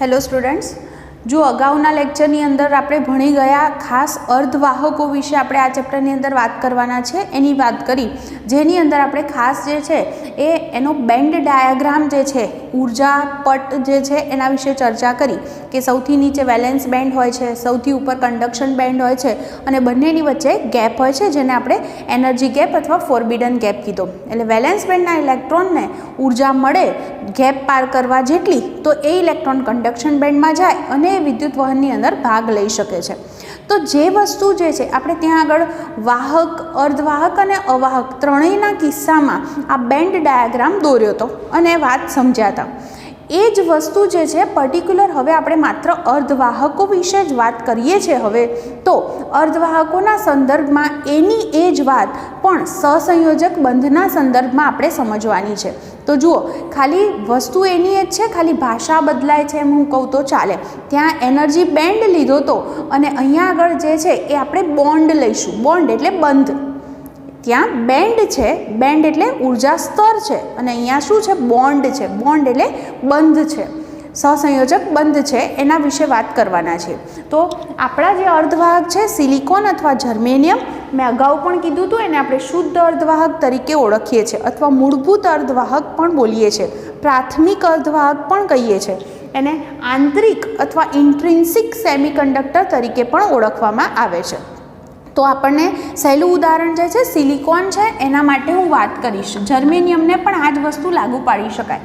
Hello students, જો અગાઉના લેક્ચરની અંદર આપણે ભણી ગયા ખાસ અર્ધવાહકો વિશે આપણે આ ચેપ્ટરની અંદર વાત કરવાના છે. એની વાત કરી જેની અંદર આપણે ખાસ જે છે એનો બેન્ડ ડાયાગ્રામ જે છે, ઉર્જા પટ જે છે એના વિશે ચર્ચા કરી કે સૌથી નીચે વેલેન્સ બેન્ડ હોય છે, સૌથી ઉપર કન્ડક્શન બેન્ડ હોય છે અને બંનેની વચ્ચે ગેપ હોય છે જેને આપણે એનર્જી ગેપ અથવા ફોરબિડન ગેપ કીધો. એટલે વેલેન્સ બેન્ડના ઇલેક્ટ્રોનને ઉર્જા મળે ગેપ પાર કરવા જેટલી, તો એ ઇલેક્ટ્રોન કન્ડક્શન બેન્ડમાં જાય અને એ વિદ્યુત વહનની અંદર ભાગ લઈ શકે છે. તો જે વસ્તુ જે છે આપણે ત્યાં આગળ વાહક, અર્ધવાહક અને અવાહક ત્રણેયના કિસ્સામાં આ બેન્ડ ડાયાગ્રામ દોર્યો હતો અને વાત સમજ્યા હતા. એ જ વસ્તુ જે છે પર્ટિક્યુલર હવે આપણે માત્ર અર્ધવાહકો વિશે જ વાત કરીએ છીએ. હવે તો અર્ધવાહકોના સંદર્ભમાં એની એ જ વાત પણ સહસંયોજક બંધના સંદર્ભમાં આપણે સમજવાની છે. તો જુઓ, ખાલી વસ્તુ એની જ છે, ખાલી ભાષા બદલાય છે એમ હું કહું તો ચાલે. ત્યાં એનર્જી બેન્ડ લીધો તો અને અહીંયા આગળ જે છે એ આપણે બોન્ડ લઈશું. બોન્ડ એટલે બંધ. ત્યાં બેન્ડ છે, બેન્ડ એટલે ઉર્જા સ્તર છે અને અહીંયા શું છે? બોન્ડ છે. બોન્ડ એટલે બંધ છે, સહસંયોજક બંધ છે, એના વિશે વાત કરવાના છે. તો આપણા જે અર્ધવાહક છે સિલિકોન અથવા જર્મેનિયમ, મેં અગાઉ પણ કીધું હતું, એને આપણે શુદ્ધ અર્ધવાહક તરીકે ઓળખીએ છીએ અથવા મૂળભૂત અર્ધવાહક પણ બોલીએ છીએ, પ્રાથમિક અર્ધવાહક પણ કહીએ છીએ. એને આંતરિક અથવા ઇન્ટ્રિન્સિક સેમિકન્ડક્ટર તરીકે પણ ઓળખવામાં આવે છે. તો આપણને સહેલું ઉદાહરણ જે છે સિલિકોન છે એના માટે હું વાત કરીશ. જર્મેનિયમને પણ આ જ વસ્તુ લાગુ પાડી શકાય.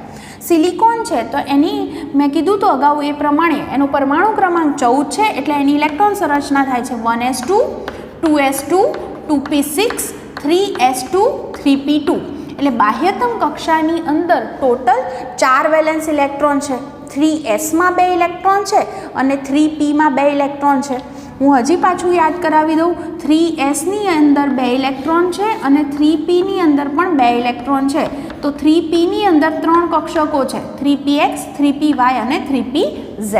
સિલિકોન છે તો એની મેં કીધું તો અગાઉ એ પ્રમાણે એનો પરમાણુ ક્રમાંક 14 છે, એટલે એની ઇલેક્ટ્રોન સંરચના થાય છે 1s2, 2s2, 2p6, 3s2, 3p2. એટલે બાહ્યતમ કક્ષાની અંદર ટોટલ 4 વેલેન્સ ઇલેક્ટ્રોન છે. 3sમાં 2 ઇલેક્ટ્રોન છે અને 3pમાં 2 ઇલેક્ટ્રોન છે. હું હજી પાછું યાદ કરાવી દઉં, 3sની અંદર 2 ઇલેક્ટ્રોન છે અને 3pની અંદર પણ 2 ઇલેક્ટ્રોન છે. તો 3pની અંદર 3 કક્ષકો છે, 3px, 3py અને 3pz.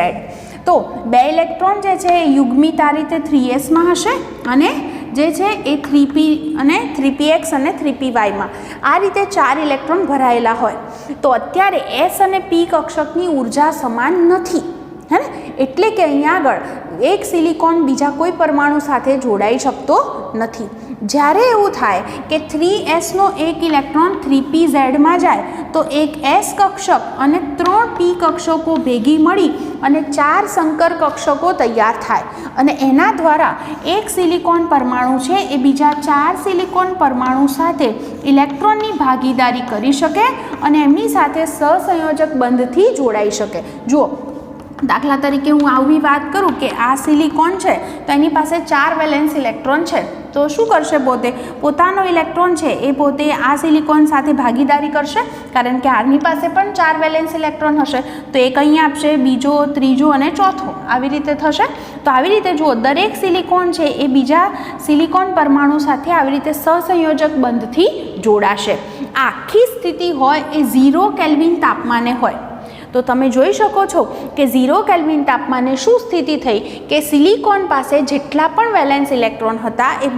તો 2 ઇલેક્ટ્રોન જે છે એ યુગ્મિત આ રીતે 3sમાં હશે અને જે છે એ 3p અને 3px અને 3pyમાં આ રીતે 4 ઇલેક્ટ્રોન ભરાયેલા હોય. તો અત્યારે s અને p કક્ષકની ઉર્જા સમાન નથી, હે ને? એટલે કે અહીંયા આગળ એક સિલિકોન બીજા કોઈ પરમાણુ સાથે જોડાઈ શકતો નથી. જ્યારે એવું થાય કે 3sનો એક ઇલેક્ટ્રોન 3pzમાં જાય તો એક s કક્ષક અને 3 p કક્ષકો ભેગી મળી અને 4 સંકર કક્ષકો તૈયાર થાય અને એના દ્વારા એક સિલિકોન પરમાણુ છે એ બીજા 4 સિલિકોન પરમાણુ સાથે ઇલેક્ટ્રોનની ભાગીદારી કરી શકે અને એમની સાથે સહસંયોજક બંધથી જોડાઈ શકે. જુઓ, દાખલા તરીકે હું આવી વાત કરું કે આ સિલિકોન છે તો એની પાસે 4 વેલેન્સ ઇલેક્ટ્રોન છે. તો શું કરશે? પોતાનો ઇલેક્ટ્રોન છે એ પોતે આ સિલિકોન સાથે ભાગીદારી કરશે, કારણ કે આની પાસે પણ 4 વેલેન્સ ઇલેક્ટ્રોન હશે. તો એક અહીં આપશે, બીજો, ત્રીજો અને ચોથો, આવી રીતે થશે. તો આવી રીતે જુઓ, દરેક સિલિકોન છે એ બીજા સિલિકોન પરમાણુ સાથે આવી રીતે સહસંયોજક બંધથી જોડાશે. આખી સ્થિતિ હોય એ 0 કેલ્વિન તાપમાને હોય. તો તમે જોઈ શકો છો કે 0 કેલ્વિન તાપમાને શું સ્થિતિ થઈ કે સિલિકોન પાસે જેટલા પણ વેલેન્સ ઇલેક્ટ્રોન હતા એ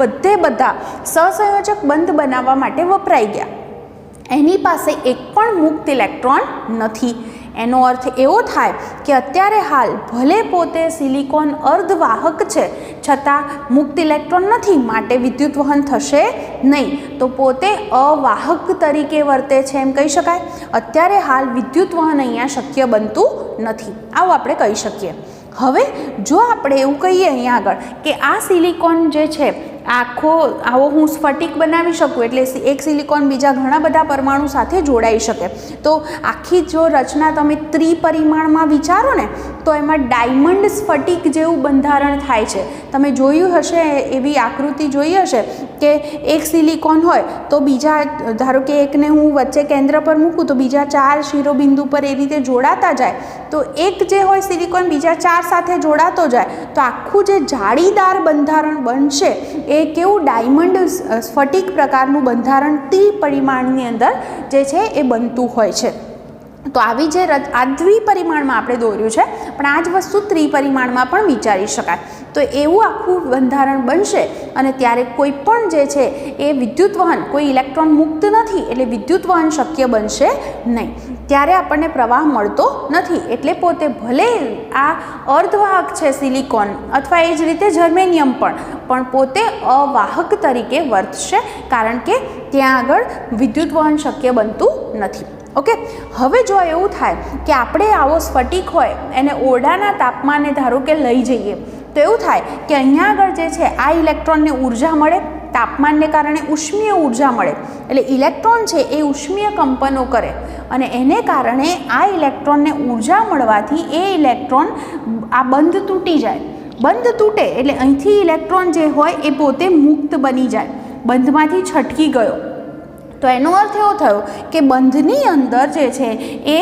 બધા સહસંયોજક બંધ બનાવવા માટે વપરાઈ ગયા. એની પાસે એક પણ મુક્ત ઇલેક્ટ્રોન નથી. એનો અર્થ એવો થાય કે અત્યારે હાલ ભલે પોતે સિલિકોન અર્ધવાહક છે છતાં મુક્ત ઇલેક્ટ્રોન નથી, માટે વિદ્યુત વહન થશે નહીં. તો પોતે અવાહક તરીકે વર્તે છે એમ કહી શકાય. અત્યારે હાલ વિદ્યુત વહન અહીંયા શક્ય બનતું નથી, આવું આપણે કહી શકીએ. હવે જો આપણે એવું કહીએ અહીંયા આગળ કે આ સિલિકોન જે છે આવો હું સ્ફટિક બનાવી શકું, એટલે એક સિલિકોન બીજા ઘણા બધા પરમાણુ સાથે જોડાઈ શકે. તો આખી જો રચના તમે ત્રિપરિમાણમાં વિચારો ને તો એમાં ડાયમંડ સ્ફટિક જેવું બંધારણ થાય છે. તમે જોયું હશે, એવી આકૃતિ જોઈ હશે કે એક સિલિકોન હોય તો બીજા, ધારો કે એકને હું વચ્ચે કેન્દ્ર પર મૂકું તો બીજા 4 શિરોબિંદુ પર એ રીતે જોડાતા જાય. તો એક જે હોય સિલિકોન બીજા 4 સાથે જોડાતો જાય તો આખું જે જાળીદાર બંધારણ બનશે એ કેવું ડાયમંડ સ્ફટિક પ્રકારનું બંધારણ ત્રિપરિમાણની અંદર જે છે એ બનતું હોય છે. તો આવી જે આ દ્વિપરિમાણમાં આપણે દોર્યું છે, પણ આ જ વસ્તુ ત્રિપરિમાણમાં પણ વિચારી શકાય. તો એવું આખું બંધારણ બનશે અને ત્યારે કોઈ પણ જે છે એ વિદ્યુત વહન, કોઈ ઇલેક્ટ્રોન મુક્ત નથી એટલે વિદ્યુત વહન શક્ય બનશે નહીં. ત્યારે આપણને પ્રવાહ મળતો નથી. એટલે પોતે ભલે આ અર્ધવાહક છે સિલિકોન અથવા એ જ રીતે જર્મેનિયમ પણ પોતે અવાહક તરીકે વર્તશે, કારણ કે ત્યાં આગળ વિદ્યુત વહન શક્ય બનતું નથી. ઓકે, હવે જો એવું થાય કે આપણે આવો સ્ફટિક હોય એને ઓરડાના તાપમાને ધારો કે લઈ જઈએ, તો એવું થાય કે અહીંયા આગળ જે છે આ ઇલેક્ટ્રોનને ઉર્જા મળે, તાપમાનને કારણે ઉષ્મીય ઉર્જા મળે. એટલે ઇલેક્ટ્રોન છે એ ઉષ્મીય કંપનો કરે અને એને કારણે આ ઇલેક્ટ્રોનને ઉર્જા મળવાથી એ ઇલેક્ટ્રોન આ બંધ તૂટી જાય. બંધ તૂટે એટલે અહીંથી ઇલેક્ટ્રોન જે હોય એ પોતે મુક્ત બની જાય, બંધમાંથી છટકી ગયો. તો એનો અર્થ એવો થયો કે બંધની અંદર જે છે એ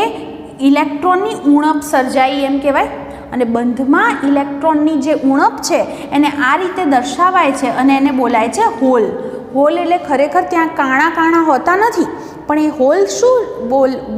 ઇલેક્ટ્રોનની ઉણપ સર્જાઈ એમ કહેવાય. અને બંધમાં ઇલેક્ટ્રોનની જે ઉણપ છે એને આ રીતે દર્શાવાય છે અને એને બોલાય છે હોલ. હોલ એટલે ખરેખર ત્યાં કાણા કાણા હોતા નથી, પણ એ હોલ શું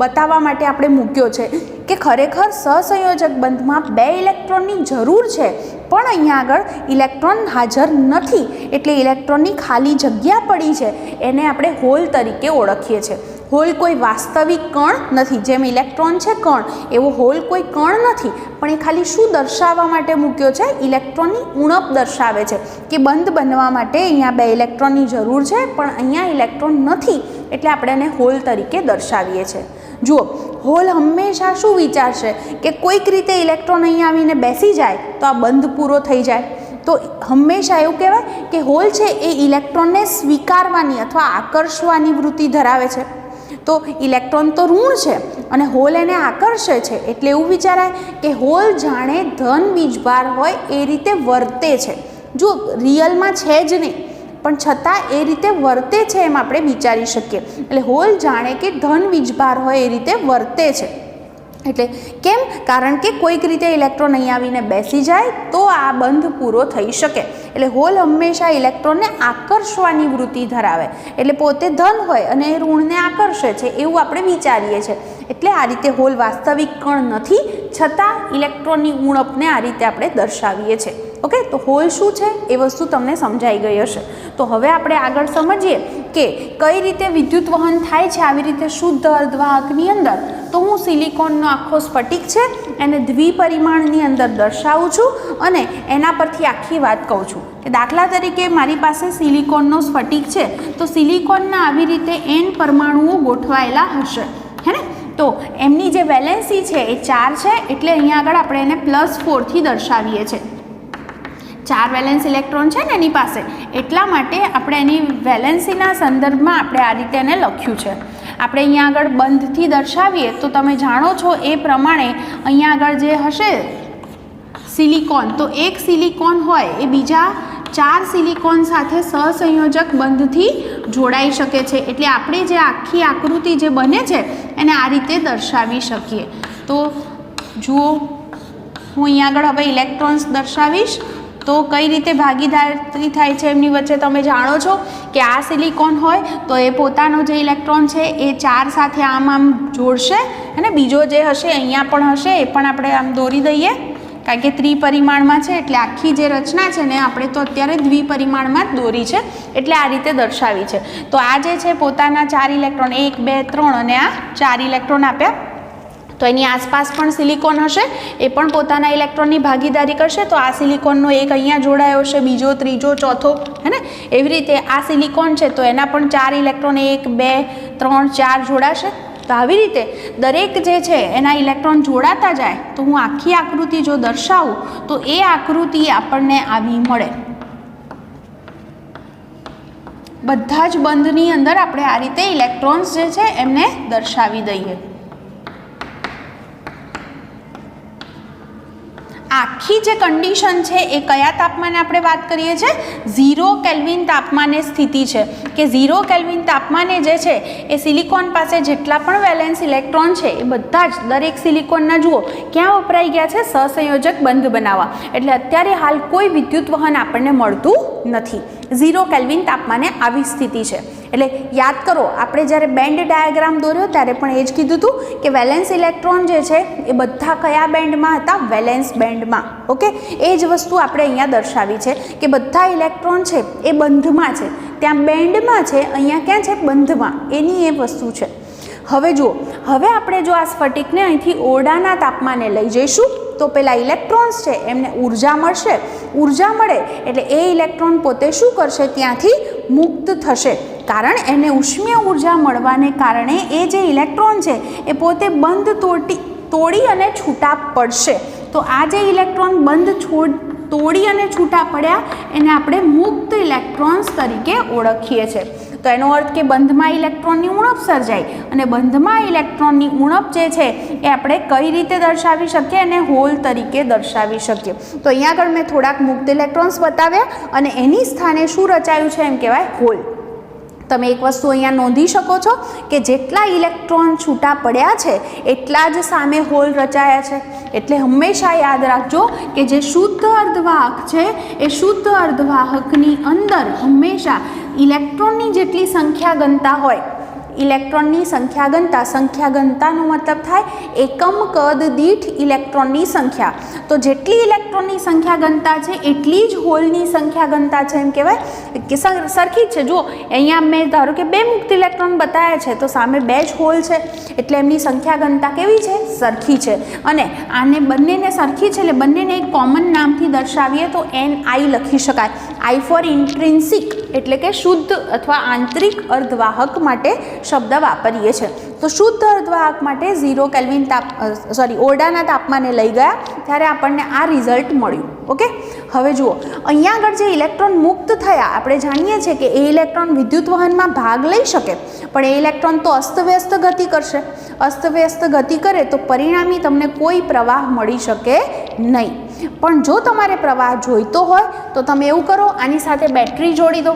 બતાવવા માટે આપણે મૂક્યો છે કે ખરેખર સહસંયોજક બંધમાં 2 ઇલેક્ટ્રોનની જરૂર છે, પણ અહીંયા આગળ ઇલેક્ટ્રોન હાજર નથી એટલે ઇલેક્ટ્રોનની ખાલી જગ્યા પડી છે, એને આપણે હોલ તરીકે ઓળખીએ છીએ. હોલ કોઈ વાસ્તવિક કણ નથી, જેમ ઇલેક્ટ્રોન છે કણ, એવો હોલ કોઈ કણ નથી, પણ એ ખાલી શું દર્શાવવા માટે મૂક્યો છે? ઇલેક્ટ્રોનની ઉણપ દર્શાવે છે કે બંધ બનવા માટે અહીંયા 2 ઇલેક્ટ્રોનની જરૂર છે, પણ અહીંયા ઇલેક્ટ્રોન નથી એટલે આપણે એને હોલ તરીકે દર્શાવીએ છીએ. જુઓ, હોલ હંમેશા શું વિચારશે કે કોઈક રીતે ઇલેક્ટ્રોન અહીંયા આવીને બેસી જાય તો આ બંધ પૂરો થઈ જાય. તો હંમેશા એવું કહેવાય કે હોલ છે એ ઇલેક્ટ્રોનને સ્વીકારવાની અથવા આકર્ષવાની વૃત્તિ ધરાવે છે. તો ઇલેક્ટ્રોન તો ઋણ છે અને હોલ એને આકર્ષે છે, એટલે એવું વિચારાય કે હોલ જાણે ધન વીજભાર હોય એ રીતે વર્તે છે. જો રિયલમાં છે જ નહીં, પણ છતાં એ રીતે વર્તે છે એમ આપણે વિચારી શકીએ. એટલે હોલ જાણે કે ધન વીજભાર હોય એ રીતે વર્તે છે. એટલે કેમ? કારણ કે કોઈક રીતે ઇલેક્ટ્રોન અહીં આવીને બેસી જાય તો આ બંધ પૂરો થઈ શકે. એટલે હોલ હંમેશા ઇલેક્ટ્રોનને આકર્ષવાની વૃત્તિ ધરાવે, એટલે પોતે ધન હોય અને એ ઋણને આકર્ષે છે એવું આપણે વિચારીએ છીએ. એટલે આ રીતે હોલ વાસ્તવિક કણ નથી, છતાં ઇલેક્ટ્રોનની ઉણપને આ રીતે આપણે દર્શાવીએ છીએ. ઓકે, તો હોલ શું છે એ વસ્તુ તમને સમજાઈ ગઈ હશે. તો હવે આપણે આગળ સમજીએ કે કઈ રીતે વિદ્યુત વહન થાય છે આવી રીતે શુદ્ધ અર્ધવાહકની અંદર. તો હું સિલિકોનનો આખો સ્ફટિક છે એને દ્વિપરિમાણની અંદર દર્શાવું છું અને એના પરથી આખી વાત કહું છું કે દાખલા તરીકે મારી પાસે સિલિકોનનો સ્ફટિક છે, તો સિલિકોનના આવી રીતે n પરમાણુઓ ગોઠવાયેલા હશે, હે ને? તો એમની જે વેલેન્સી છે એ 4 છે, એટલે અહીંયા આગળ આપણે એને +4થી દર્શાવીએ છીએ. 4 વેલેન્સ ઇલેક્ટ્રોન છે ને એની પાસે, એટલા માટે આપણે એની વેલેન્સીના સંદર્ભમાં આપણે આ રીતે એને લખ્યું છે. આપણે અહીંયા આગળ બંધથી દર્શાવીએ તો તમે જાણો છો એ પ્રમાણે અહીંયા આગળ જે હશે સિલિકોન, તો એક સિલિકોન હોય એ બીજા 4 સિલિકોન સાથે સહસંયોજક બંધથી જોડાઈ શકે છે. એટલે આપણે જે આખી આકૃતિ જે બને છે એને આ રીતે દર્શાવી શકીએ. તો જુઓ, હું અહીંયા આગળ હવે ઇલેક્ટ્રોન્સ દર્શાવીશ તો કઈ રીતે ભાગીદારી થાય છે એમની વચ્ચે તમે જાણો છો કે આ સિલિકોન હોય તો એ પોતાનો જે ઇલેક્ટ્રોન છે એ 4 સાથે આમ જોડશે અને બીજો જે હશે અહીંયા પણ હશે, એ પણ આપણે આમ દોરી દઈએ કારણ કે ત્રિપરિમાણમાં છે. એટલે આખી જે રચના છે ને આપણે તો અત્યારે દ્વિપરિમાણમાં જ દોરી છે, એટલે આ રીતે દર્શાવી છે. તો આ જે છે પોતાના 4 ઇલેક્ટ્રોન 1 2 3 અને આ 4 ઇલેક્ટ્રોન આપ્યા. તો એની આસપાસ પણ સિલિકોન હશે, એ પણ પોતાના ઇલેક્ટ્રોનની ભાગીદારી કરશે. તો આ સિલિકોનનો એક અહીંયા જોડાયો હશે, બીજો, ત્રીજો, ચોથો, હે ને? એવી રીતે આ સિલિકોન છે તો એના પણ 4 ઇલેક્ટ્રોન 1 2 3 4 જોડાશે. તો આવી રીતે દરેક જે છે એના ઇલેક્ટ્રોન જોડાતા જાય. તો હું આખી આકૃતિ જો દર્શાવું તો એ આકૃતિ આપણને આવી મળે. બધા જ બંધની અંદર આપણે આ રીતે ઇલેક્ટ્રોન્સ જે છે એમને દર્શાવી દઈએ. આખી જે કન્ડિશન છે એ કયા તાપમાને આપણે વાત કરીએ છીએ? 0 કેલ્વિન તાપમાને સ્થિતિ છે કે 0 કેલ્વિન તાપમાને જે છે એ સિલિકોન પાસે જેટલા પણ વેલેન્સ ઇલેક્ટ્રોન છે એ બધા જ દરેક સિલિકોનના જુઓ ક્યાં વપરાઈ ગયા છે? સહસંયોજક બંધ બનાવવા. એટલે અત્યારે હાલ કોઈ વિદ્યુત વહન આપણને મળતું નથી. 0 કેલ્વિન તાપમાને આવી સ્થિતિ છે. એટલે યાદ કરો, આપણે જ્યારે બેન્ડ ડાયાગ્રામ દોર્યો ત્યારે પણ એ જ કીધું હતું કે વેલેન્સ ઇલેક્ટ્રોન જે છે એ બધા કયા બેન્ડમાં હતા? વેલેન્સ બેન્ડમાં. ઓકે, એ જ વસ્તુ આપણે અહીંયા દર્શાવી છે કે બધા ઇલેક્ટ્રોન છે એ બંધમાં છે, ત્યાં બેન્ડમાં છે, અહીંયા ક્યાં છે? બંધમાં. એની એ વસ્તુ છે. હવે જુઓ, હવે આપણે જો આ સ્ફટિકને અહીંથી ઓરડાના તાપમાને લઈ જઈશું તો પેલા ઇલેક્ટ્રોન્સ છે એમને ઉર્જા મળશે. ઉર્જા મળે એટલે એ ઇલેક્ટ્રોન પોતે શું કરશે? ત્યાંથી મુક્ત થશે. કારણ એને ઉષ્મીય ઉર્જા મળવાને કારણે એ જે ઇલેક્ટ્રોન છે એ પોતે બંધ તોડી અને છૂટા પડશે. તો આ જે ઇલેક્ટ્રોન બંધ તોડી અને છૂટા પડ્યા એને આપણે મુક્ત ઇલેક્ટ્રોન્સ તરીકે ઓળખીએ છીએ. તો એનો અર્થ કે બંધમાં ઇલેક્ટ્રોનની ઉણપ સર્જાય અને બંધમાં ઇલેક્ટ્રોનની ઉણપ જે છે એ આપણે કઈ રીતે દર્શાવી શકીએ? અને હોલ તરીકે દર્શાવી શકીએ. તો અહીંયા આગળ મેં થોડાક મુક્ત ઇલેક્ટ્રોન્સ બતાવ્યા અને એની સ્થાને શું રચાયું છે? એમ કહેવાય હોલ. તમે એક વસ્તુ અહીંયા નોંધી શકો છો કે જેટલા ઇલેક્ટ્રોન છૂટા પડ્યા છે એટલા જ સામે હોલ રચાયા છે. એટલે હંમેશા યાદ રાખજો કે જે શુદ્ધ અર્ધવાહક છે એ શુદ્ધ અર્ધવાહકની અંદર હંમેશા ઇલેક્ટ્રોનની જેટલી સંખ્યા ઘનતા હોય, ઇલેક્ટ્રોનની સંખ્યા ઘનતાનો મતલબ થાય એકમ કદ દીઠ ઇલેક્ટ્રોનની સંખ્યા. તો જેટલી ઇલેક્ટ્રોનની સંખ્યા ઘનતા છે એટલી જ હોલની સંખ્યા ઘનતા છે. એમ કહેવાય કે સરખી જ છે. જુઓ, અહીંયા મેં ધારો કે 2 મુક્ત ઇલેક્ટ્રોન બતાવ્યા છે તો સામે 2 જ હોલ છે એટલે એમની સંખ્યા ઘનતા કેવી છે? સરખી છે. અને આને બંનેને સરખી છે એટલે બંનેને એક કોમન નામથી દર્શાવીએ તો Ni લખી શકાય. I ફોર ઇન્ટ્રિન્સિક એટલે કે શુદ્ધ અથવા આંતરિક અર્ધવાહક માટે શબ્દ વાપરીએ છીએ. તો શુદ્ધ અર્ધવાહક માટે 0 કેલ્વિન ઓરડાના તાપમાને લઈ ગયા ત્યારે આપણને આ રિઝલ્ટ મળ્યું. ઓકે, હવે જુઓ, અહીંયા આગળ જે ઇલેક્ટ્રોન મુક્ત થયા આપણે જાણીએ છીએ કે એ ઇલેક્ટ્રોન વિદ્યુત વહનમાં ભાગ લઈ શકે, પણ એ ઇલેક્ટ્રોન તો અસ્તવ્યસ્ત ગતિ કરશે. અસ્તવ્યસ્ત ગતિ કરે તો પરિણામી તમને કોઈ પ્રવાહ મળી શકે નહીં. પણ જો તમારે પ્રવાહ જોઈતો હોય તો તમે એવું કરો, આની સાથે બેટરી જોડી દો.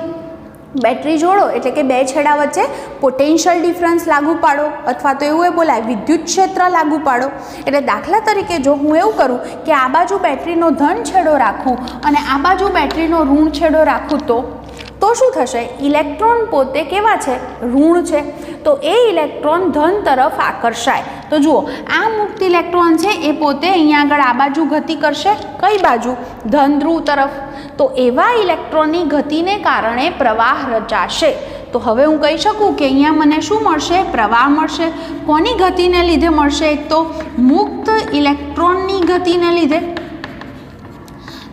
બેટરી જોડો એટલે કે 2 છેડા વચ્ચે પોટેન્શિયલ ડિફરન્સ લાગુ પાડો, અથવા તો એવું બોલાય વિદ્યુત ક્ષેત્ર લાગુ પાડો. એટલે દાખલા તરીકે જો હું એવું કરું કે આ બાજુ બેટરીનો ધન છેડો રાખું અને આ બાજુ બેટરીનો ઋણ છેડો રાખું તો શું થશે? ઇલેક્ટ્રોન પોતે કેવા છે? ઋણ છે. તો એ ઇલેક્ટ્રોન ધન તરફ આકર્ષાય. તો જુઓ, આ મુક્ત ઇલેક્ટ્રોન છે એ પોતે અહીંયા આગળ આ બાજુ ગતિ કરશે. કઈ બાજુ? ધન ધ્રુવ તરફ. તો એવા ઇલેક્ટ્રોનની ગતિને કારણે પ્રવાહ રચાશે. તો હવે હું કહી શકું કે અહીંયા મને શું મળશે? પ્રવાહ મળશે. કોની ગતિને લીધે મળશે? એક તો મુક્ત ઇલેક્ટ્રોનની ગતિને લીધે.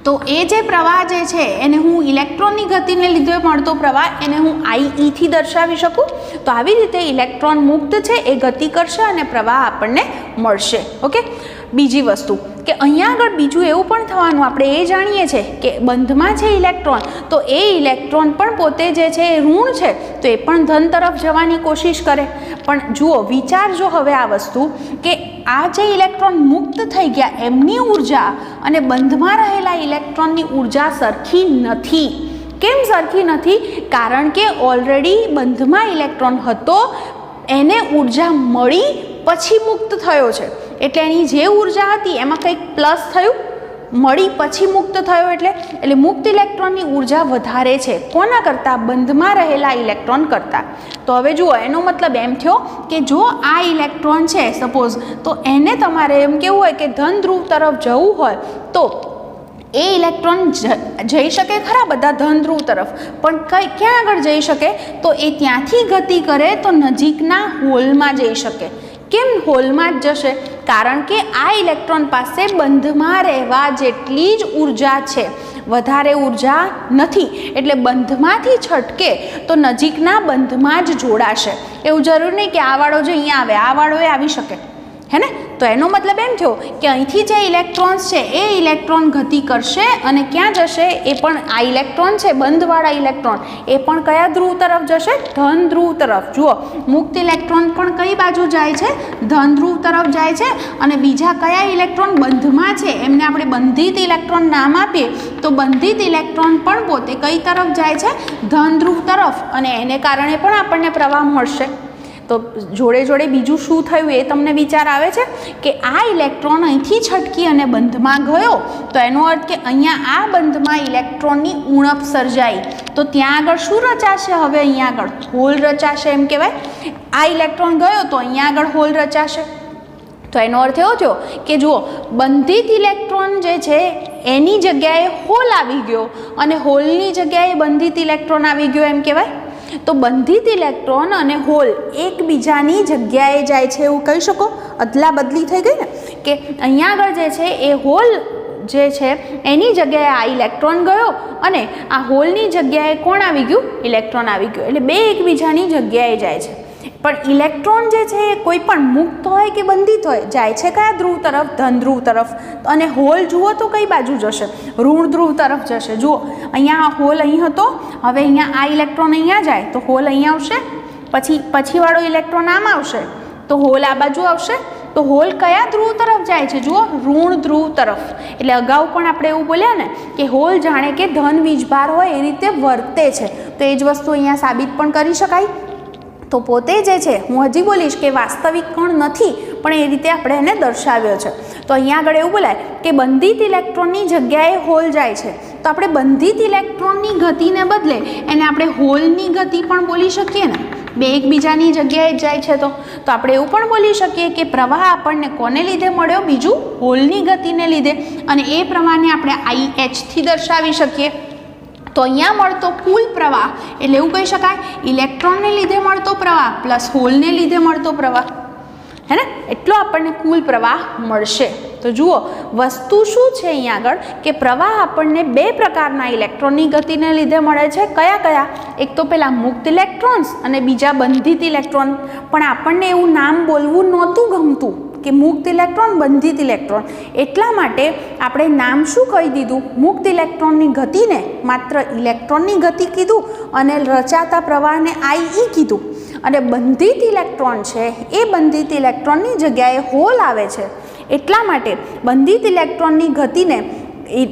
તો એ જે પ્રવાહ જે છે એને હું ઇલેક્ટ્રોનની ગતિને લીધે મળતો પ્રવાહ એને હું I થી દર્શાવી શકું. તો આવી રીતે ઇલેક્ટ્રોન મુક્ત છે એ ગતિ કરશે અને પ્રવાહ આપણને મળશે. ઓકે, બીજી વસ્તુ કે અહીંયા આગળ બીજું એવું પણ થવાનું આપણે એ જાણીએ છીએ કે બંધમાં છે ઇલેક્ટ્રોન, તો એ ઇલેક્ટ્રોન પણ પોતે જે છે એ ઋણ છે તો એ પણ ધન તરફ જવાની કોશિશ કરે. પણ જુઓ, વિચારજો હવે આ વસ્તુ કે આ જે ઇલેક્ટ્રોન મુક્ત થઈ ગયા એમની ઉર્જા અને બંધમાં રહેલા ઇલેક્ટ્રોનની ઉર્જા સરખી નથી. કેમ સરખી નથી? કારણ કે ઓલરેડી બંધમાં ઇલેક્ટ્રોન હતો એને ઉર્જા મળી પછી મુક્ત થયો છે. એટલે એની જે ઉર્જા હતી એમાં કંઈક પ્લસ થયું, મળી પછી મુક્ત થયો. એટલે મુક્ત ઇલેક્ટ્રોનની ઉર્જા વધારે છે. કોના કરતાં? બંધમાં રહેલા ઇલેક્ટ્રોન કરતાં. તો હવે જુઓ, એનો મતલબ એમ થયો કે જો આ ઇલેક્ટ્રોન છે સપોઝ, તો એને તમારે એમ કેવું હોય કે ધન ધ્રુવ તરફ જવું હોય તો એ ઇલેક્ટ્રોન જઈ શકે ખરા બધા ધન ધ્રુવ તરફ, પણ ક્યાં આગળ જઈ શકે? તો એ ત્યાંથી ગતિ કરે તો નજીકના હોલમાં જઈ શકે. કેમ હોલમાં જ જશે? કારણ કે આ ઇલેક્ટ્રોન પાસે બંધમાં રહેવા જેટલી જ ઉર્જા છે, વધારે ઉર્જા નથી. એટલે બંધમાંથી છટકે તો નજીકના બંધમાં જ જોડાશે. એવું જરૂર નહીં કે આ વાળો જે અહીંયા આવે આ વાળો એ આવી શકે, હે ને? તો એનો મતલબ એમ થયો કે અહીંથી જે ઇલેક્ટ્રોન્સ છે એ ઇલેક્ટ્રોન ગતિ કરશે અને ક્યાં જશે? એ પણ આ ઇલેક્ટ્રોન છે બંધવાળા ઇલેક્ટ્રોન એ પણ કયા ધ્રુવ તરફ જશે? ધન ધ્રુવ તરફ. જુઓ, મુક્ત ઇલેક્ટ્રોન પણ કઈ બાજુ જાય છે? ધન ધ્રુવ તરફ જાય છે. અને બીજા કયા ઇલેક્ટ્રોન બંધમાં છે એમને આપણે બંધિત ઇલેક્ટ્રોન નામ આપીએ તો બંધિત ઇલેક્ટ્રોન પણ પોતે કઈ તરફ જાય છે? ધન ધ્રુવ તરફ. અને એને કારણે પણ આપણને પ્રવાહ મળશે. તો જોડે જોડે બીજું શું થયું એ તમને વિચાર આવે છે કે આ ઇલેક્ટ્રોન અહીંથી છટકી અને બંધમાં ગયો, તો એનો અર્થ કે અહીંયા આ બંધમાં ઇલેક્ટ્રોનની ઉણપ સર્જાઈ, તો ત્યાં આગળ શું રચાશે? હવે અહીંયા આગળ હોલ રચાશે એમ કહેવાય. આ ઇલેક્ટ્રોન ગયો તો અહીંયા આગળ હોલ રચાશે. તો એનો અર્થ એવો થયો કે જુઓ, બંધિત ઇલેક્ટ્રોન જે છે એની જગ્યાએ હોલ આવી ગયો અને હોલની જગ્યાએ બંધિત ઇલેક્ટ્રોન આવી ગયો એમ કહેવાય. તો બંધિત ઇલેક્ટ્રોન અને હોલ એકબીજાની જગ્યાએ જાય છે એવું કહી શકો. અદલા બદલી થઈ ગઈ ને, કે અહીંયા આગળ જે છે એ હોલ જે છે એની જગ્યાએ આ ઇલેક્ટ્રોન ગયો અને આ હોલની જગ્યાએ કોણ આવી ગયું? ઇલેક્ટ્રોન આવી ગયું. એટલે બે એકબીજાની જગ્યાએ જાય છે. પણ ઇલેક્ટ્રોન જે છે એ કોઈ પણ મુક્ત હોય કે બંધિત હોય જાય છે કયા ધ્રુવ તરફ? ધન ધ્રુવ તરફ. અને હોલ જુઓ તો કઈ બાજુ જશે? ઋણ ધ્રુવ તરફ જશે. જુઓ, અહીંયા હોલ અહીં હતો, હવે અહીંયા આ ઇલેક્ટ્રોન અહીંયા જાય તો હોલ અહીં આવશે, પછીવાળો ઇલેક્ટ્રોન આમ આવશે તો હોલ આ બાજુ આવશે. તો હોલ કયા ધ્રુવ તરફ જાય છે? જુઓ, ઋણ ધ્રુવ તરફ. એટલે અગાઉ પણ આપણે એવું બોલ્યા ને કે હોલ જાણે કે ધન વીજભાર હોય એ રીતે વર્તે છે. તો એ જ વસ્તુ અહીંયા સાબિત પણ કરી શકાય. તો પોતે જે છે, હું હજી બોલીશ કે વાસ્તવિક કણ નથી, પણ એ રીતે આપણે એને દર્શાવ્યો છે. તો અહીંયા આગળ એવું બોલાય કે બંધિત ઇલેક્ટ્રોનની જગ્યાએ હોલ જાય છે. તો આપણે બંધિત ઇલેક્ટ્રોનની ગતિને બદલે એને આપણે હોલની ગતિ પણ બોલી શકીએ ને. બે એકબીજાની જગ્યાએ જ જાય છે તો આપણે એવું પણ બોલી શકીએ કે પ્રવાહ આપણને કોને લીધે મળ્યો? બીજું હોલની ગતિને લીધે. અને એ પ્રમાણે આપણે IH થી દર્શાવી શકીએ. તો અહીંયા મળતો કુલ પ્રવાહ એટલે એવું કહી શકાય ઇલેક્ટ્રોનને લીધે મળતો પ્રવાહ પ્લસ હોલને લીધે મળતો પ્રવાહ, હે ને? એટલો આપણને કુલ પ્રવાહ મળશે. તો જુઓ, વસ્તુ શું છે અહીંયા આગળ કે પ્રવાહ આપણને બે પ્રકારના ઇલેક્ટ્રોનની ગતિને લીધે મળે છે. કયા કયા? એક તો પેલા મુક્ત ઇલેક્ટ્રોન્સ અને બીજા બંધિત ઇલેક્ટ્રોન. પણ આપણને એવું નામ બોલવું નહોતું ગમતું કે મુક્ત ઇલેક્ટ્રોન, બંધિત ઇલેક્ટ્રોન. એટલા માટે આપણે નામ શું કહી દીધું? મુક્ત ઇલેક્ટ્રોનની ગતિને માત્ર ઇલેક્ટ્રોનની ગતિ કીધું અને રચાતા પ્રવાહને IE કીધું. અને બંધિત ઇલેક્ટ્રોન છે એ બંધિત ઇલેક્ટ્રોનની જગ્યાએ હોલ આવે છે. એટલા માટે બંધિત ઇલેક્ટ્રોનની ગતિને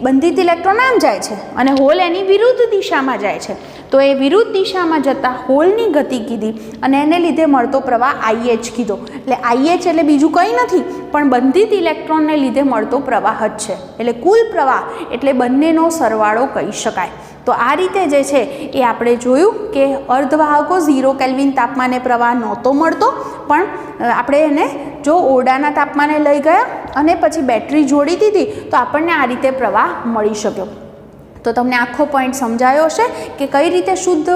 બંધિત ઇલેક્ટ્રોન આમ જાય છે અને હોલ એની વિરુદ્ધ દિશામાં જાય છે. તો એ વિરુદ્ધ દિશામાં જતા હોલની ગતિ કીધી અને એને લીધે મળતો પ્રવાહ IH કીધો. એટલે IH એટલે બીજું કંઈ નથી પણ બંધિત ઇલેક્ટ્રોનને લીધે મળતો પ્રવાહ જ છે. એટલે કુલ પ્રવાહ એટલે બંનેનો સરવાળો કહી શકાય. તો આ રીતે જે છે એ આપણે જોયું કે અર્ધવાહકો 0 કેલ્વિન તાપમાને પ્રવાહ નહોતો મળતો, પણ આપણે એને જો ઓરડાના તાપમાને લઈ ગયા અને પછી બેટરી જોડી દીધી તો આપણને આ રીતે પ્રવાહ મળી શક્યો. તો તમને આખો પોઈન્ટ સમજાયો હશે કે કઈ રીતે શુદ્ધ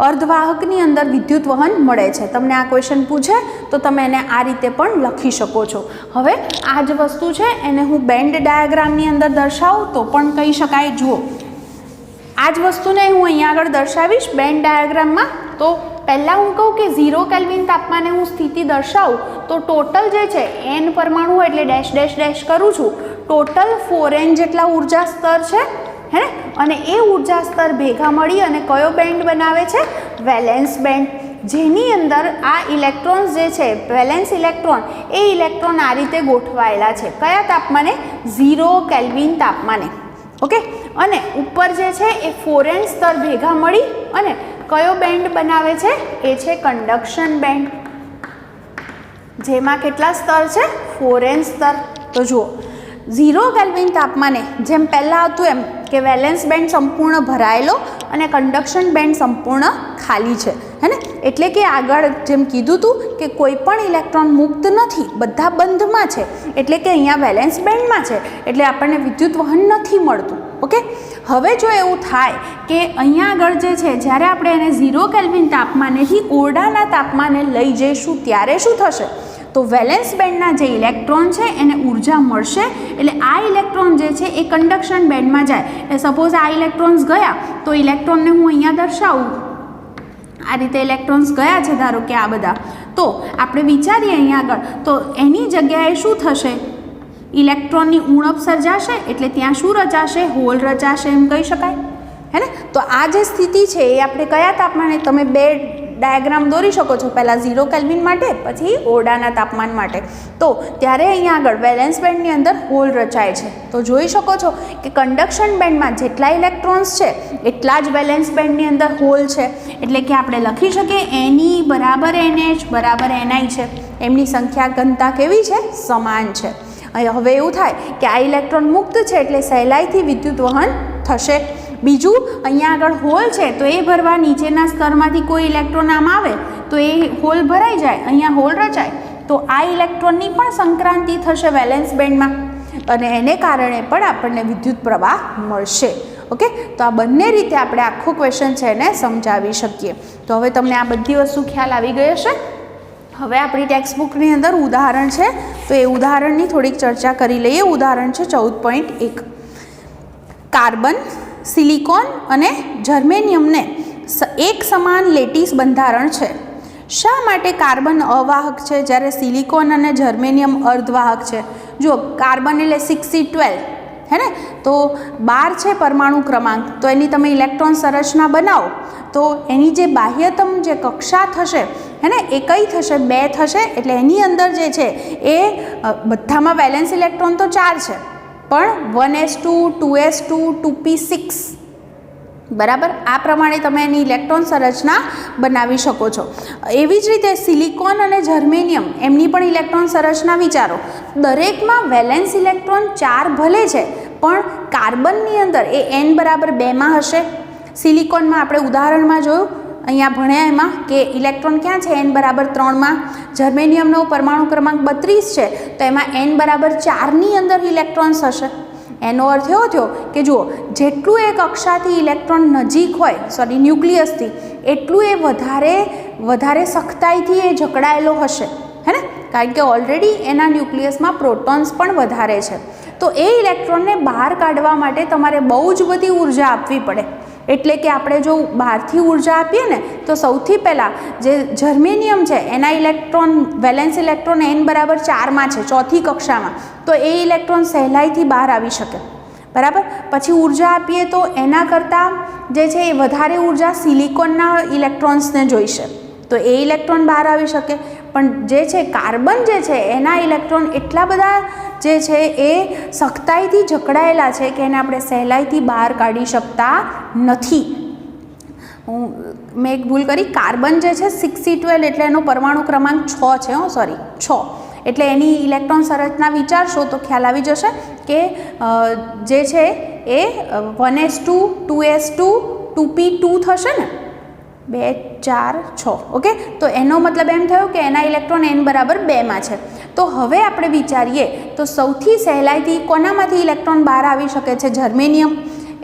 અર્ધવાહકની અંદર વિદ્યુત વહન મળે છે. તમને આ ક્વેશ્ચન પૂછે તો તમે એને આ રીતે પણ લખી શકો છો. હવે આ જ વસ્તુ છે એને હું બેન્ડ ડાયાગ્રામની અંદર દર્શાવું તો પણ કહી શકાય. જુઓ, આ જ વસ્તુને હું અહીંયા આગળ દર્શાવીશ બેન્ડ ડાયાગ્રામમાં. તો પહેલાં હું કહું કે 0 કેલ્વિન તાપમાને હું સ્થિતિ દર્શાવું તો ટોટલ જે છે n પરમાણુ હોય એટલે ડેશ ડેશ ડેશ કરું છું. ટોટલ 4n જેટલા ઉર્જા સ્તર છે, હે ને? અને એ ઉર્જા સ્તર ભેગા મળી અને કયો બેન્ડ બનાવે છે? Valence band. જેની અંદર આ ઇલેક્ટ્રોન્સ જે છે વેલેન્સ ઇલેક્ટ્રોન, એ ઇલેક્ટ્રોન આ રીતે ગોઠવાયેલા છે. કયા તાપમાને? 0 કેલ્વિન તાપમાને. ઓકે. અને ઉપર જે છે એ 4n સ્તર ભેગા મળી અને કયો બેન્ડ બનાવે છે? એ છે કંડક્શન બેન્ડ. જેમાં કેટલા સ્તર છે? 4n સ્તર. તો જુઓ, 0 કેલ્વિન તાપમાને જેમ પહેલાં હતું એમ કે વેલેન્સ બેન્ડ સંપૂર્ણ ભરાયેલો અને કંડક્શન બેન્ડ સંપૂર્ણ ખાલી છે, હે ને? એટલે કે આગળ જેમ કીધું હતું કે કોઈ પણ ઇલેક્ટ્રોન મુક્ત નથી, બધા બંધમાં છે. એટલે કે અહીંયા વેલેન્સ બેન્ડમાં છે એટલે આપણને વિદ્યુત વહન નથી મળતું. ઓકે. હવે જો એવું થાય કે અહીંયા આગળ જે છે જ્યારે આપણે એને 0 કેલ્વિન તાપમાનેથી ઓરડાના તાપમાને લઈ જઈશું ત્યારે શું થશે? તો વેલેન્સ બેન્ડના જે ઇલેક્ટ્રોન છે એને ઉર્જા મળશે. એટલે આ ઇલેક્ટ્રોન જે છે એ કંડક્શન બેન્ડમાં જાય. એટલે સપોઝ આ ઇલેક્ટ્રોન્સ ગયા તો ઇલેક્ટ્રોનને હું અહીંયા દર્શાવું. આ રીતે ઇલેક્ટ્રોન્સ ગયા છે ધારો કે આ બધા. તો આપણે વિચારીએ અહીંયા આગળ તો એની જગ્યાએ શું થશે? ઇલેક્ટ્રોનની ઉણપ સર્જાશે એટલે ત્યાં શું રચાશે? હોલ રચાશે એમ કહી શકાય, હે ને? તો આ જે સ્થિતિ છે એ આપણે કયા તાપમાને? તમે બે ડાયાગ્રામ દોરી શકો છો, પહેલાં 0 કેલ્વિન માટે, પછી ઓરડાના તાપમાન માટે. તો ત્યારે અહીંયા આગળ વેલેન્સ બેન્ડની અંદર હોલ રચાય છે. તો જોઈ શકો છો કે કન્ડક્શન બેન્ડમાં જેટલા ઇલેક્ટ્રોન્સ છે એટલા જ વેલેન્સ બેન્ડની અંદર હોલ છે. એટલે કે આપણે લખી શકીએ Ne બરાબર NH બરાબર Ni છે. એમની સંખ્યા ઘનતા કેવી છે? સમાન છે. હવે એવું થાય કે આ ઇલેક્ટ્રોન મુક્ત છે એટલે સહેલાઈથી વિદ્યુત વહન થશે. બીજું, અહીંયા આગળ હોલ છે તો એ ભરવા નીચેના સ્તરમાંથી કોઈ ઇલેક્ટ્રોન આમ આવે તો એ હોલ ભરાઈ જાય, અહીંયા હોલ રચાય, તો આ ઇલેક્ટ્રોનની પણ સંક્રાંતિ થશે વેલેન્સ બેન્ડમાં અને એને કારણે પણ આપણને વિદ્યુત પ્રવાહ મળશે. ઓકે, તો આ બંને રીતે આપણે આખો ક્વેશ્ચન છે એને સમજાવી શકીએ. તો હવે તમને આ બધી વસ્તુ ખ્યાલ આવી ગઈ હશે. હવે આપણી ટેક્સ્ટ બુકની અંદર ઉદાહરણ છે તો એ ઉદાહરણની થોડીક ચર્ચા કરી લઈએ. ઉદાહરણ છે 14.1. કાર્બન, સિલિકોન અને જર્મેનિયમને એક સમાન લેટીસ બંધારણ છે. શા માટે કાર્બન અવાહક છે જ્યારે સિલિકોન અને જર્મેનિયમ અર્ધવાહક છે? જો કાર્બન એટલે 6C12 હે ને, તો 12 છે પરમાણુ ક્રમાંક, તો એની તમે ઇલેક્ટ્રોન સંરચના બનાવો તો એની જે બાહ્યતમ જે કક્ષા થશે હે ને એ કઈ થશે? 2 થશે. એટલે એની અંદર જે છે એ બધામાં વેલેન્સ ઇલેક્ટ્રોન તો 4 છે પણ 1s2 2s2 2p6 બરાબર. આ પ્રમાણે તમે એની ઇલેક્ટ્રોન સંરચના બનાવી શકો છો. એવી જ રીતે સિલિકોન અને જર્મેનિયમ એમની પણ ઇલેક્ટ્રોન સંરચના વિચારો. દરેકમાં વેલેન્સ ઇલેક્ટ્રોન 4 ભલે છે પણ કાર્બનની અંદર એ n બરાબર 2માં હશે. સિલિકોનમાં આપણે ઉદાહરણમાં જોયું, અહીંયા ભણ્યા એમાં કે ઇલેક્ટ્રોન ક્યાં છે? n બરાબર 3માં. જર્મેનિયમનો પરમાણુ ક્રમાંક 32 છે તો એમાં n બરાબર 4ની અંદર ઇલેક્ટ્રોન્સ હશે. એનો અર્થ એવો થયો કે જુઓ, જેટલું એ કક્ષાથી ઇલેક્ટ્રોન નજીક હોય ન્યુક્લિયસથી એટલું એ વધારે સખ્તાઈથી એ જકડાયેલો હશે હે ને, કારણ કે ઓલરેડી એના ન્યુક્લિયસમાં પ્રોટોન્સ પણ વધારે છે. તો એ ઇલેક્ટ્રોનને બહાર કાઢવા માટે તમારે બહુ જ બધી ઉર્જા આપવી પડે. એટલે કે આપણે જો બહારથી ઉર્જા આપીએ ને તો સૌથી પહેલાં જે જર્મેનિયમ છે એના ઇલેક્ટ્રોન વેલેન્સ ઇલેક્ટ્રોન n બરાબર 4માં છે, ચોથી કક્ષામાં, તો એ ઇલેક્ટ્રોન સહેલાઈથી બહાર આવી શકે બરાબર. પછી ઉર્જા આપીએ તો એના કરતાં જે છે એ વધારે ઉર્જા સિલિકોનના ઇલેક્ટ્રોન્સને જોઈશે તો એ ઇલેક્ટ્રોન બહાર આવી શકે. પણ જે છે કાર્બન જે છે એના ઇલેક્ટ્રોન એટલા બધા જે છે એ સખ્તાઈથી જકડાયેલા છે કે એને આપણે સહેલાઈથી બહાર કાઢી શકતા નથી. મેં એક ભૂલ કરી, કાર્બન જે છે 6C12 એટલે એનો પરમાણુ ક્રમાંક 6 છે. 6 એટલે એની ઇલેક્ટ્રોન સંરચના વિચારશો તો ખ્યાલ આવી જશે કે જે છે એ 1s2 2s2 2p2 થશે ને, 2 4 6. ઓકે, તો એનો મતલબ એમ થયો કે એના ઇલેક્ટ્રોન n બરાબર 2માં છે. તો હવે આપણે વિચારીએ તો સૌથી સહેલાઈથી કોનામાંથી ઇલેક્ટ્રોન બહાર આવી શકે છે? જર્મેનિયમ.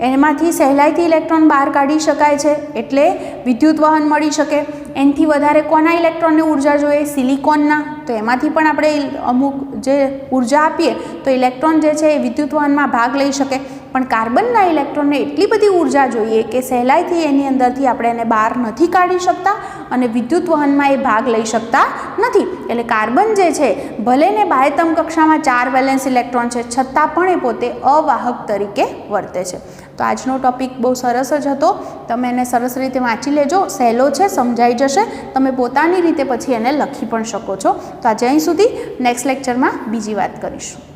એમાંથી સહેલાઈથી ઇલેક્ટ્રોન બહાર કાઢી શકાય છે એટલે વિદ્યુત વહન મળી શકે. એનાથી વધારે કોના ઇલેક્ટ્રોનને ઉર્જા જોઈએ? સિલિકોનના. તો એમાંથી પણ આપણે અમુક જે ઉર્જા આપીએ તો ઇલેક્ટ્રોન જે છે એ વિદ્યુત વહનમાં ભાગ લઈ શકે. પણ કાર્બનના ઇલેક્ટ્રોનને એટલી બધી ઉર્જા જોઈએ કે સહેલાઈથી એની અંદરથી આપણે એને બહાર નથી કાઢી શકતા અને વિદ્યુત વહનમાં એ ભાગ લઈ શકતા નથી. એટલે કાર્બન જે છે ભલે ને બાહ્યતમ કક્ષામાં 4 વેલેન્સ ઇલેક્ટ્રોન છે છતાં પણ એ પોતે અવાહક તરીકે વર્તે છે. તો આજનો ટોપિક બહુ સરસ જ હતો. તમે એને સરસ રીતે વાંચી લેજો, સહેલો છે, સમજાઈ જશે. તમે પોતાની રીતે પછી એને લખી પણ શકો છો. તો આજે અહીં સુધી, નેક્સ્ટ લેક્ચરમાં બીજી વાત કરીશું.